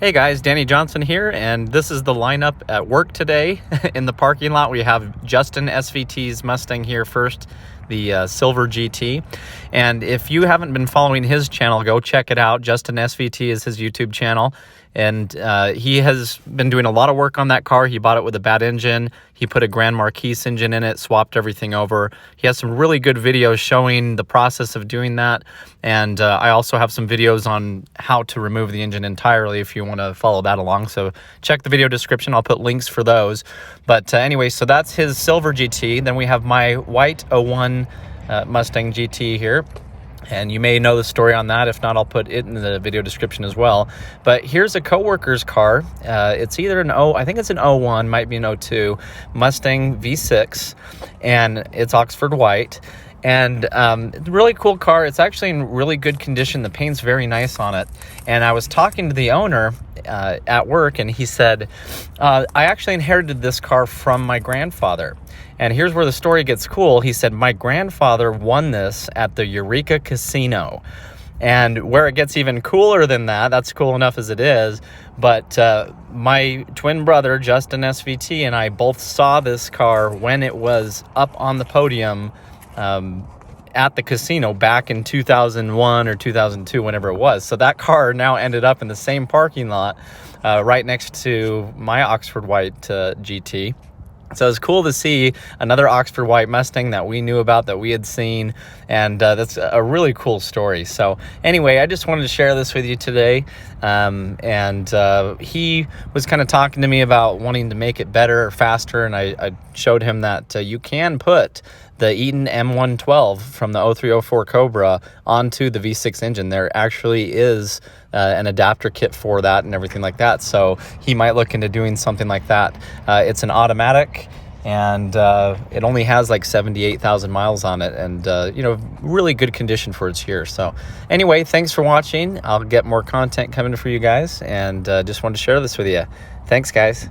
Hey guys, Danny Johnson here, and this is the lineup at work today. In the parking lot, we have Justin SVT's Mustang here first, the Silver GT. And if you haven't been following his channel, go check it out. Justin SVT is his YouTube channel. And he has been doing a lot of work on that car. He bought it with a bad engine. He put a Grand Marquis engine in it, swapped everything over. He has some really good videos showing the process of doing that. And I also have some videos on how to remove the engine entirely if you want to follow that along. So check the video description. I'll put links for those. But anyway, so that's his Silver GT. Then we have my white 01 Mustang GT here. And you may know the story on that. If not, I'll put it in the video description as well. But here's a coworker's car. It's either I think it's an 01, might be an 02, Mustang V6, and it's Oxford white. And really cool car. It's actually in really good condition. The paint's very nice on it. And I was talking to the owner at work, and he said, I actually inherited this car from my grandfather. And here's where the story gets cool. He said, my grandfather won this at the Eureka Casino. And where it gets even cooler than that, that's cool enough as it is, but my twin brother, Justin SVT, and I both saw this car when it was up on the podium at the casino back in 2001 or 2002, whenever it was. So that car now ended up in the same parking lot right next to my Oxford white GT. So it's cool to see another Oxford white Mustang that we knew about, that we had seen, and that's a really cool story. So anyway, I just wanted to share this with you today. He was kind of talking to me about wanting to make it better or faster, and I showed him that you can put the Eaton M112 from the 0304 Cobra onto the V6 engine. There actually is an adapter kit for that and everything like that. So he might look into doing something like that. It's an automatic, and it only has like 78,000 miles on it, and really good condition for its year. So anyway, thanks for watching. I'll get more content coming for you guys, and just wanted to share this with you. Thanks, guys.